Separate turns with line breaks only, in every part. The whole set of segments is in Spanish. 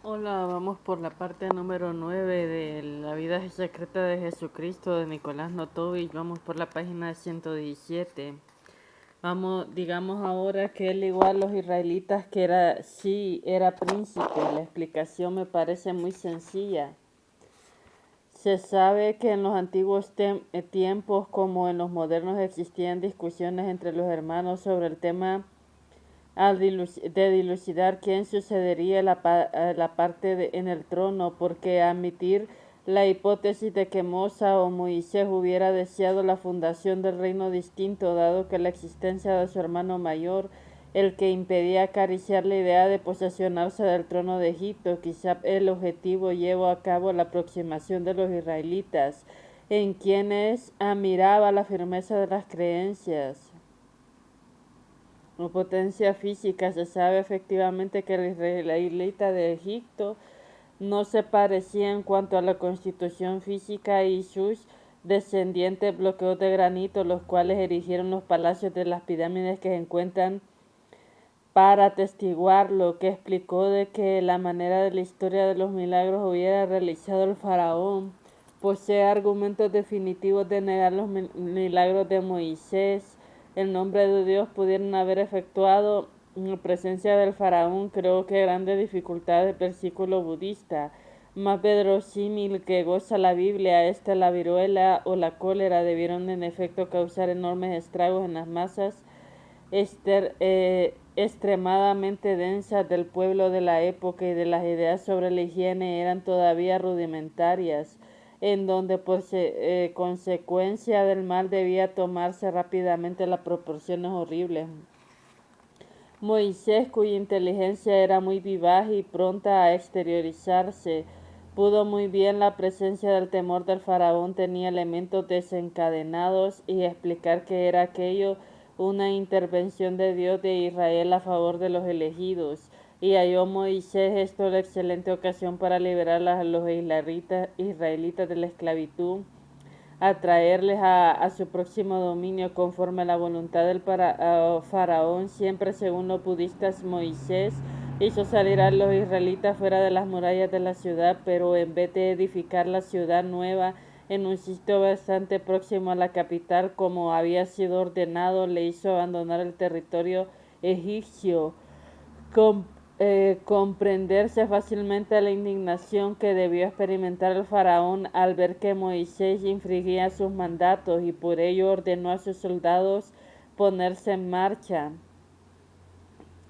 Hola, vamos por la parte número 9 de La vida secreta de Jesucristo de Nicolás Notovich. Vamos por la página 117. Vamos, digamos ahora que él igual a los israelitas que era príncipe. La explicación me parece muy sencilla. Se sabe que en los antiguos tiempos como en los modernos existían discusiones entre los hermanos sobre el tema de dilucidar quién sucedería la parte en el trono, porque admitir la hipótesis de que Mosa o Moisés hubiera deseado la fundación del reino distinto, dado que la existencia de su hermano mayor, el que impedía acariciar la idea de posesionarse del trono de Egipto, quizá el objetivo llevó a cabo la aproximación de los israelitas, en quienes admiraba la firmeza de las creencias o potencia física. Se sabe efectivamente que el israelita de Egipto no se parecía en cuanto a la constitución física y sus descendientes bloqueos de granito, los cuales erigieron los palacios de las pirámides que se encuentran para atestiguar lo que explicó de que la manera de la historia de los milagros hubiera realizado el faraón. Posee argumentos definitivos de negar los milagros de Moisés. El nombre de Dios pudieron haber efectuado en presencia del faraón. Creo que grandes dificultades del versículo budista. Más verosímil que goza la Biblia, la viruela o la cólera debieron en efecto causar enormes estragos en las masas extremadamente densas del pueblo de la época, y de las ideas sobre la higiene eran todavía rudimentarias, en donde por consecuencia del mal debía tomarse rápidamente las proporciones horribles. Moisés, cuya inteligencia era muy vivaz y pronta a exteriorizarse, pudo muy bien la presencia del temor del faraón, tenía elementos desencadenados y explicar que era aquello una intervención de Dios de Israel a favor de los elegidos. Y halló Moisés esto la excelente ocasión para liberar a los israelitas de la esclavitud, atraerles a su próximo dominio conforme a la voluntad del faraón. Siempre según los budistas, Moisés hizo salir a los israelitas fuera de las murallas de la ciudad, pero en vez de edificar la ciudad nueva en un sitio bastante próximo a la capital, como había sido ordenado, le hizo abandonar el territorio egipcio. Com- Comprenderse fácilmente la indignación que debió experimentar el faraón al ver que Moisés infringía sus mandatos, y por ello ordenó a sus soldados ponerse en marcha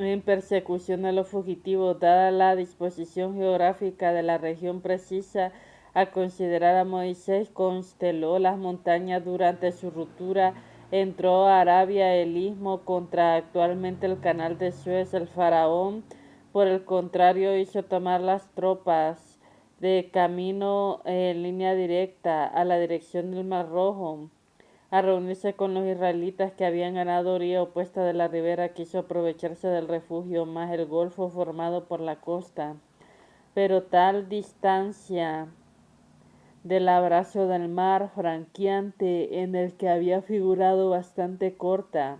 en persecución de los fugitivos. Dada la disposición geográfica de la región precisa a considerar, a Moisés consteló las montañas durante su ruptura. Entró a Arabia, el istmo, contra actualmente el canal de Suez. El faraón, por el contrario, hizo tomar las tropas de camino en línea directa a la dirección del Mar Rojo. A reunirse con los israelitas que habían ganado orilla opuesta de la ribera, quiso aprovecharse del refugio más el golfo formado por la costa, pero tal distancia del abrazo del mar franqueante en el que había figurado bastante corta.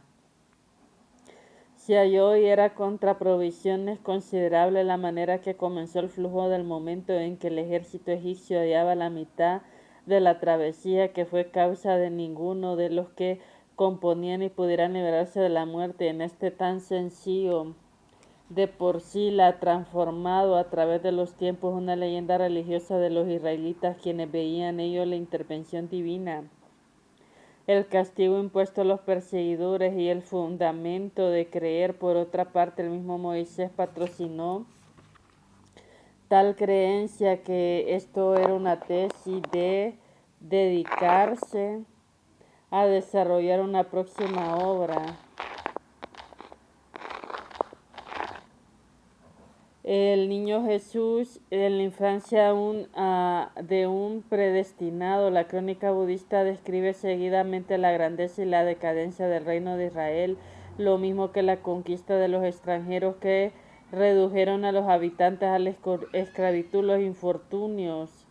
Se halló y era contra provisiones considerable la manera que comenzó el flujo del momento en que el ejército egipcio hallaba la mitad de la travesía, que fue causa de ninguno de los que componían y pudieran liberarse de la muerte. En este tan sencillo de por sí la transformado a través de los tiempos una leyenda religiosa de los israelitas, quienes veían en ello la intervención divina, el castigo impuesto a los perseguidores y el fundamento de creer. Por otra parte, el mismo Moisés patrocinó tal creencia que esto era una tesis de dedicarse a desarrollar una próxima obra. El niño Jesús en la infancia de un predestinado. La crónica budista describe seguidamente la grandeza y la decadencia del reino de Israel, lo mismo que la conquista de los extranjeros que redujeron a los habitantes a la esclavitud, los infortunios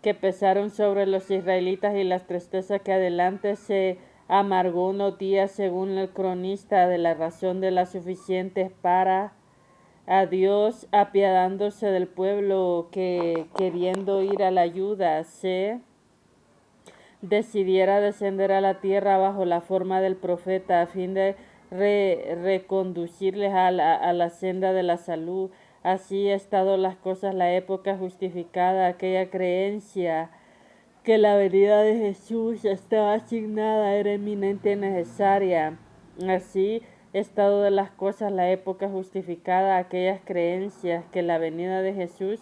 que pesaron sobre los israelitas y las tristezas que adelante se amargó unos días, según el cronista, de la razón de las suficientes para a Dios, apiadándose del pueblo que, queriendo ir a la ayuda, se decidiera descender a la tierra bajo la forma del profeta a fin de reconducirles a la senda de la salud. Así ha estado las cosas la época justificada, aquella creencia que la venida de Jesús estaba asignada, era eminente y necesaria. Así estado de las cosas la época justificada, aquellas creencias que la venida de Jesús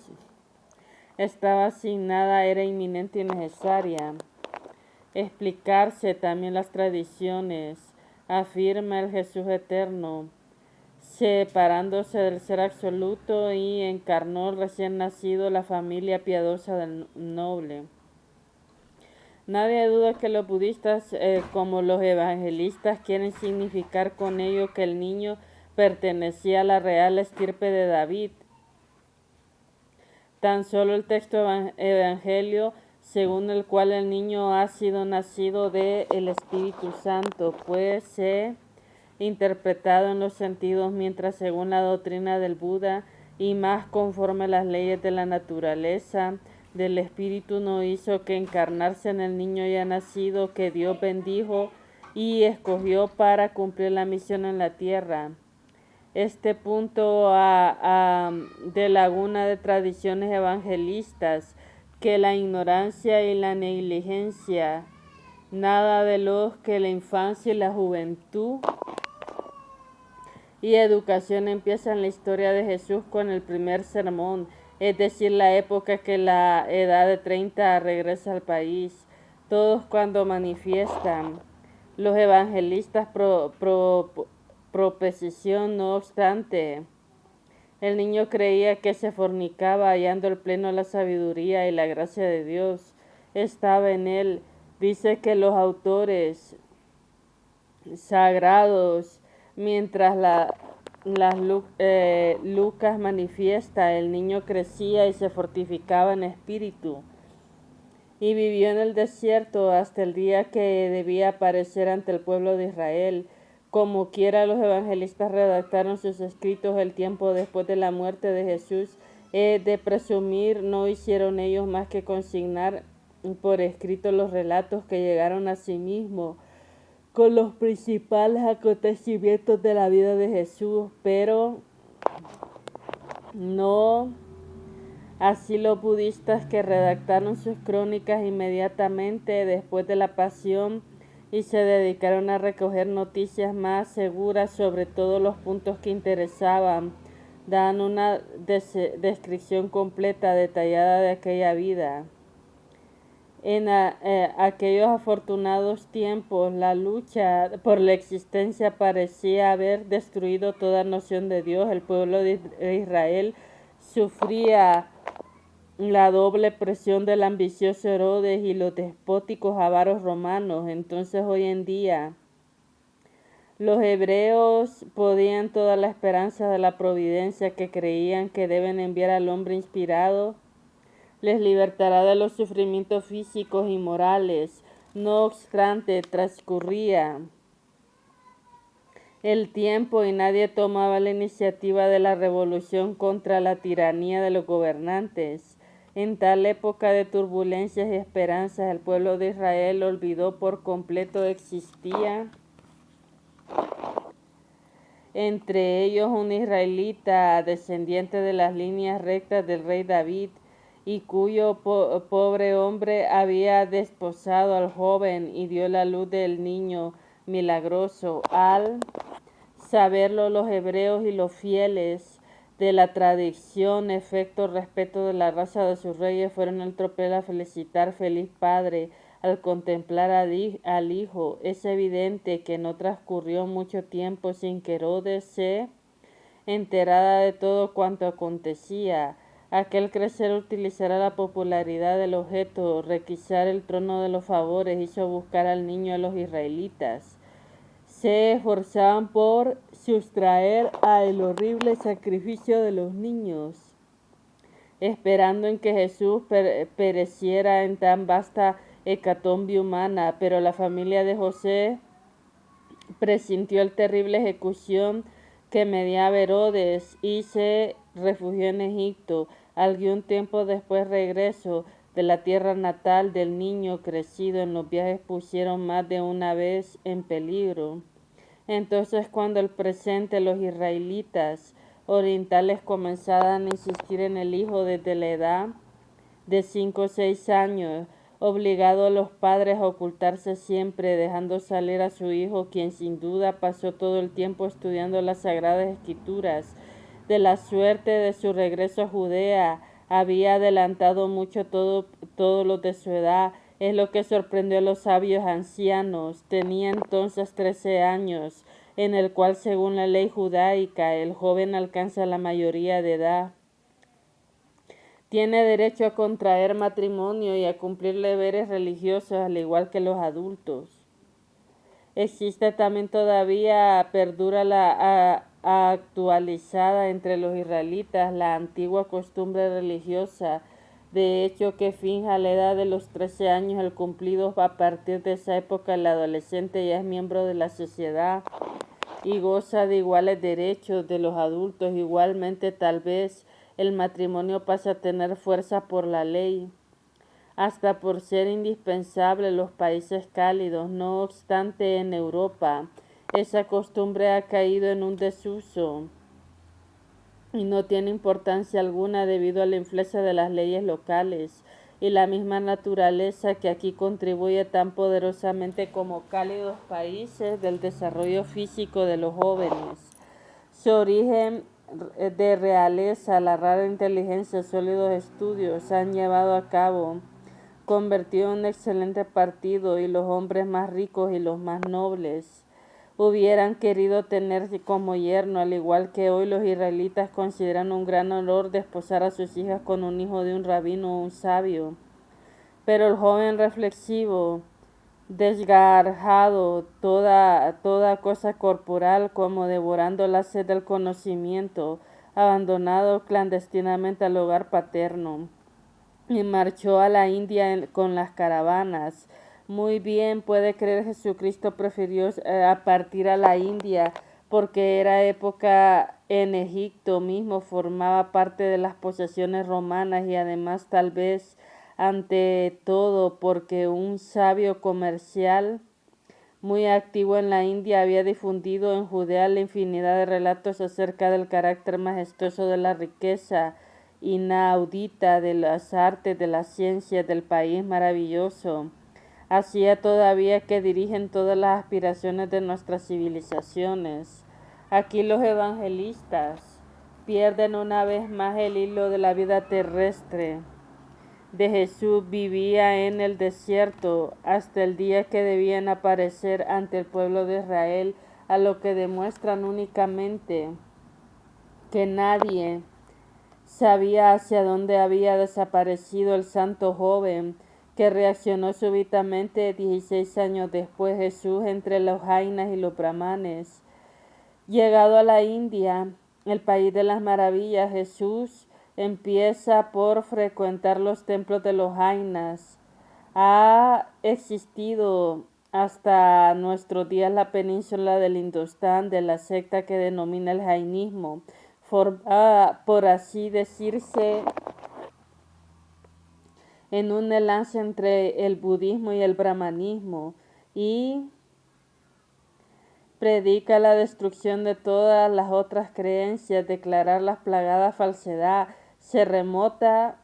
estaba asignada, era inminente y necesaria. Explicarse también las tradiciones, afirma el Jesús eterno, separándose del ser absoluto y encarnó el recién nacido la familia piadosa del noble. Nadie duda que los budistas, como los evangelistas, quieren significar con ello que el niño pertenecía a la real estirpe de David. Tan solo el texto evangelio, según el cual el niño ha sido nacido del Espíritu Santo, puede ser interpretado en los sentidos, mientras según la doctrina del Buda y más conforme a las leyes de la naturaleza del Espíritu, no hizo que encarnarse en el niño ya nacido que Dios bendijo y escogió para cumplir la misión en la tierra. Este punto de laguna de tradiciones evangelistas, que la ignorancia y la negligencia, nada de los que la infancia y la juventud y educación empiezan la historia de Jesús con el primer sermón, es decir, la época que la edad de 30 regresa al país. Todos cuando manifiestan los evangelistas proposición, no obstante, el niño creía que se fornicaba, hallando el pleno la sabiduría y la gracia de Dios estaba en él. Dice que los autores sagrados, mientras Lucas manifiesta, el niño crecía y se fortificaba en espíritu y vivió en el desierto hasta el día que debía aparecer ante el pueblo de Israel. Como quiera, los evangelistas redactaron sus escritos el tiempo después de la muerte de Jesús. De presumir, no hicieron ellos más que consignar por escrito los relatos que llegaron a sí mismos con los principales acontecimientos de la vida de Jesús, pero no así los budistas, que redactaron sus crónicas inmediatamente después de la pasión y se dedicaron a recoger noticias más seguras sobre todos los puntos que interesaban. Dan una descripción completa, detallada de aquella vida. En aquellos afortunados tiempos, la lucha por la existencia parecía haber destruido toda noción de Dios. El pueblo de Israel sufría la doble presión del ambicioso Herodes y los despóticos avaros romanos. Entonces, hoy en día, los hebreos podían toda la esperanza de la providencia que creían que deben enviar al hombre inspirado les libertará de los sufrimientos físicos y morales. No obstante, transcurría el tiempo y nadie tomaba la iniciativa de la revolución contra la tiranía de los gobernantes. En tal época de turbulencias y esperanzas, el pueblo de Israel olvidó por completo existía entre ellos un israelita descendiente de las líneas rectas del rey David, y cuyo pobre hombre había desposado al joven y dio la luz del niño milagroso. Al saberlo los hebreos y los fieles de la tradición, efecto, respeto de la raza de sus reyes, fueron al tropel a felicitar feliz padre al contemplar al hijo. Es evidente que no transcurrió mucho tiempo sin que Herodes se enterara de todo cuanto acontecía. Aquel crecer utilizará la popularidad del objeto, requisar el trono de los favores, hizo buscar al niño a los israelitas. Se esforzaban por sustraer al horrible sacrificio de los niños, esperando en que Jesús pereciera en tan vasta hecatombe humana, pero la familia de José presintió la terrible ejecución que mediaba Herodes y se refugió en Egipto. Algún tiempo después regreso de la tierra natal del niño crecido en los viajes pusieron más de una vez en peligro. Entonces cuando el presente los israelitas orientales comenzaban a insistir en el hijo desde la edad de 5 o 6 años, obligado a los padres a ocultarse siempre, dejando salir a su hijo, quien sin duda pasó todo el tiempo estudiando las Sagradas Escrituras. De la suerte de su regreso a Judea, había adelantado mucho todo lo de su edad. Es lo que sorprendió a los sabios ancianos. Tenía entonces 13 años, en el cual, según la ley judaica, el joven alcanza la mayoría de edad. Tiene derecho a contraer matrimonio y a cumplir deberes religiosos al igual que los adultos. Existe también todavía, perdura la actualizada entre los israelitas la antigua costumbre religiosa, de hecho que finja la edad de los 13 años el cumplido. A partir de esa época el adolescente ya es miembro de la sociedad y goza de iguales derechos de los adultos. Igualmente, tal vez el matrimonio pasa a tener fuerza por la ley, hasta por ser indispensable en los países cálidos. No obstante, en Europa esa costumbre ha caído en un desuso y no tiene importancia alguna debido a la influencia de las leyes locales y la misma naturaleza que aquí contribuye tan poderosamente como cálidos países del desarrollo físico de los jóvenes. Su origen de realeza, la rara inteligencia, sólidos estudios han llevado a cabo, convertido en un excelente partido, y los hombres más ricos y los más nobles hubieran querido tener como yerno, al igual que hoy los israelitas consideran un gran honor desposar a sus hijas con un hijo de un rabino o un sabio. Pero el joven reflexivo, desgarjado toda cosa corporal, como devorando la sed del conocimiento, abandonado clandestinamente al hogar paterno, y marchó a la India con las caravanas. Muy bien puede creer Jesucristo prefirió a partir a la India porque era época en Egipto mismo, formaba parte de las posesiones romanas, y además tal vez ante todo porque un sabio comercial muy activo en la India había difundido en Judea la infinidad de relatos acerca del carácter majestuoso de la riqueza inaudita, de las artes, de las ciencias del país maravilloso. Hacía todavía que dirigen todas las aspiraciones de nuestras civilizaciones. Aquí los evangelistas pierden una vez más el hilo de la vida terrestre de Jesús. Vivía en el desierto hasta el día que debían aparecer ante el pueblo de Israel, a lo que demuestran únicamente que nadie sabía hacia dónde había desaparecido el santo joven que reaccionó súbitamente 16 años después. Jesús entre los jainas y los brahmanes. Llegado a la India, el país de las maravillas, Jesús empieza por frecuentar los templos de los jainas. Ha existido hasta nuestros días la península del Indostán de la secta que denomina el jainismo, por así decirse, en un enlace entre el budismo y el brahmanismo, y predica la destrucción de todas las otras creencias, declararlas plagadas de falsedad. Se remota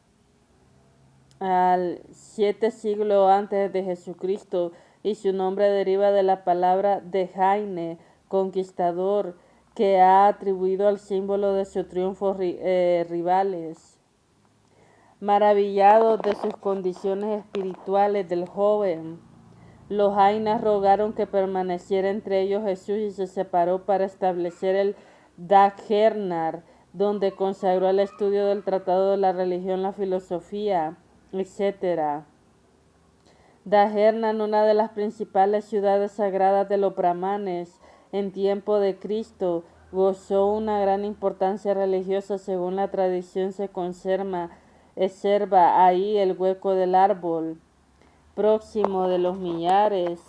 al 7 siglos antes de Jesucristo y su nombre deriva de la palabra de Jaine, conquistador, que ha atribuido al símbolo de su triunfo rivales. Maravillados de sus condiciones espirituales del joven, los jainas rogaron que permaneciera entre ellos Jesús y se separó para establecer el Dajjernar, donde consagró el estudio del tratado de la religión, la filosofía, etc. Dajjernar, una de las principales ciudades sagradas de los brahmanes en tiempo de Cristo, gozó una gran importancia religiosa. Según la tradición se conserva ahí el hueco del árbol próximo de los millares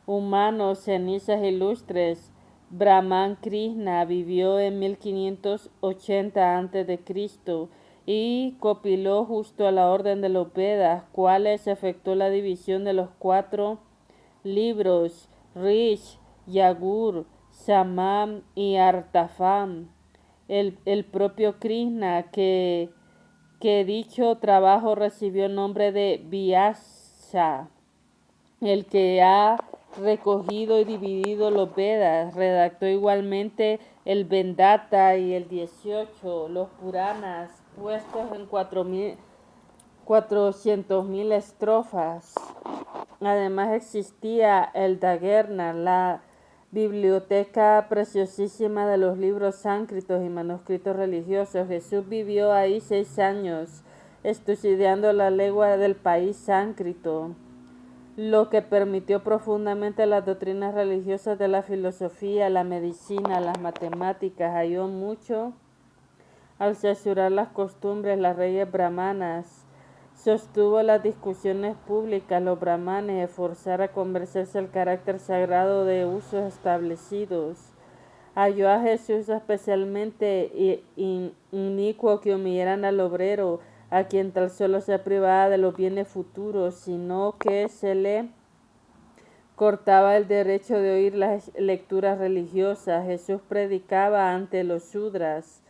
humanos, cenizas ilustres Brahman Krishna vivió en 1580 a.C. y compiló justo a la orden de los Vedas, cuales efectuó la división de los 4 libros, Rish, Yagur, Samam y Artafam. El propio Krishna, que dicho trabajo recibió el nombre de Vyasa, el que ha recogido y dividido los Vedas, redactó igualmente el Vendata y el 18, los Puranas, puestos en 400.000 estrofas. Además existía el Dagerna, la biblioteca preciosísima de los libros sánscritos y manuscritos religiosos. Jesús vivió ahí 6 años, estudiando la lengua del país sánscrito, lo que permitió profundamente las doctrinas religiosas de la filosofía, la medicina, las matemáticas. Ayudó mucho al censurar las costumbres, las leyes brahmanas. Sostuvo las discusiones públicas, los brahmanes, forzar a convencerse el carácter sagrado de usos establecidos. Halló a Jesús especialmente inicuo que humillaran al obrero, a quien tal solo se privaba de los bienes futuros, sino que se le cortaba el derecho de oír las lecturas religiosas. Jesús predicaba ante los Shudras,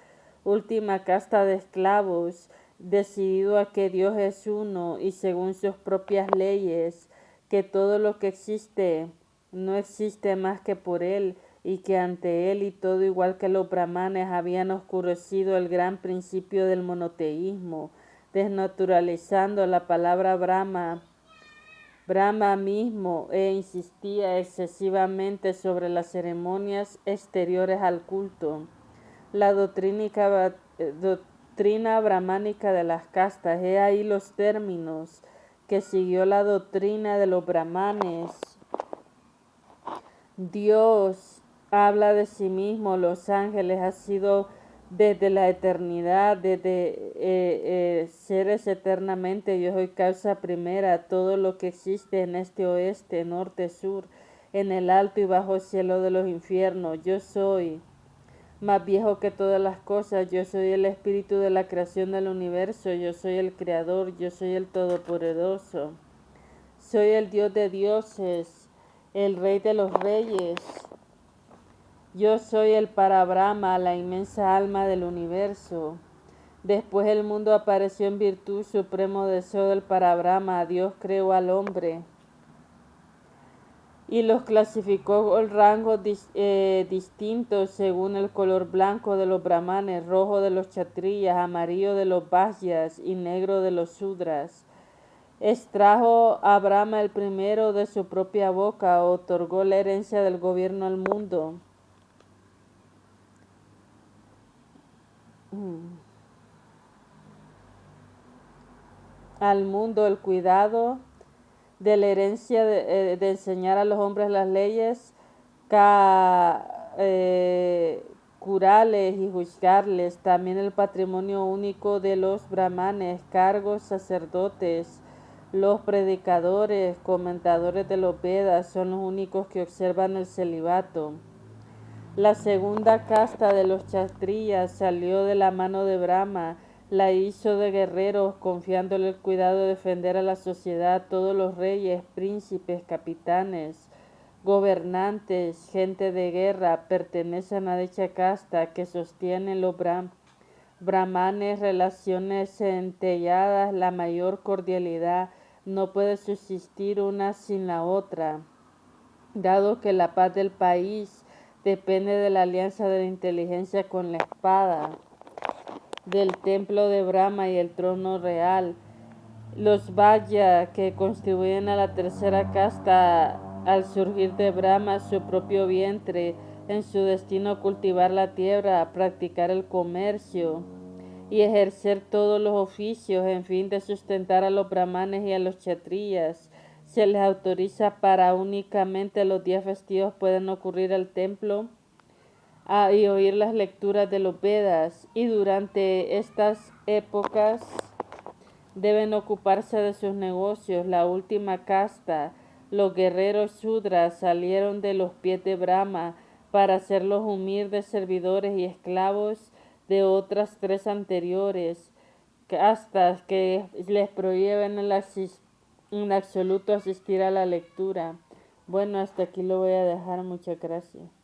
última casta de esclavos, decidido a que Dios es uno y según sus propias leyes, que todo lo que existe no existe más que por Él, y que ante Él y todo igual que los brahmanes habían oscurecido el gran principio del monoteísmo, desnaturalizando la palabra Brahma mismo, insistía excesivamente sobre las ceremonias exteriores al culto. La doctrina brahmánica de las castas, he ahí los términos que siguió la doctrina de los brahmanes. Dios habla de sí mismo, los ángeles ha sido desde la eternidad, desde seres eternamente. Yo soy causa primera, todo lo que existe en este oeste, norte, sur, en el alto y bajo cielo de los infiernos. Yo soy más viejo que todas las cosas, yo soy el espíritu de la creación del universo, yo soy el creador, yo soy el todopoderoso. Soy el Dios de dioses, el Rey de los reyes. Yo soy el Parabrahma, la inmensa alma del universo. Después el mundo apareció en virtud supremo deseo del Parabrahma. Dios creó al hombre y los clasificó en rangos distintos según el color: blanco de los brahmanes, rojo de los kshatriyas, amarillo de los vaisyas y negro de los sudras. Extrajo a Brahma el primero de su propia boca, otorgó la herencia del gobierno al mundo. Al mundo el cuidado de la herencia de enseñar a los hombres las leyes, curarles y juzgarles. También el patrimonio único de los brahmanes, cargos, sacerdotes, los predicadores, comentadores de los Vedas son los únicos que observan el celibato. La segunda casta de los kshatriyas salió de la mano de Brahma, la hizo de guerreros, confiándole el cuidado de defender a la sociedad. Todos los reyes, príncipes, capitanes, gobernantes, gente de guerra, pertenecen a dicha casta, que sostienen los brahmanes relaciones centelladas, la mayor cordialidad. No puede subsistir una sin la otra, dado que la paz del país depende de la alianza de la inteligencia con la espada, del templo de Brahma y el trono real. Los Vajya, que contribuyen a la tercera casta al surgir de Brahma, su propio vientre, en su destino cultivar la tierra, practicar el comercio y ejercer todos los oficios, en fin de sustentar a los brahmanes y a los kshatriyas. Se les autoriza para únicamente los días festivos pueden ocurrir al templo y oír las lecturas de los Vedas, y durante estas épocas deben ocuparse de sus negocios. La última casta, los guerreros Shudras, salieron de los pies de Brahma para hacerlos humildes servidores y esclavos de otras 3 anteriores, hasta que les prohíben en absoluto asistir a la lectura. Bueno, hasta aquí lo voy a dejar. Muchas gracias.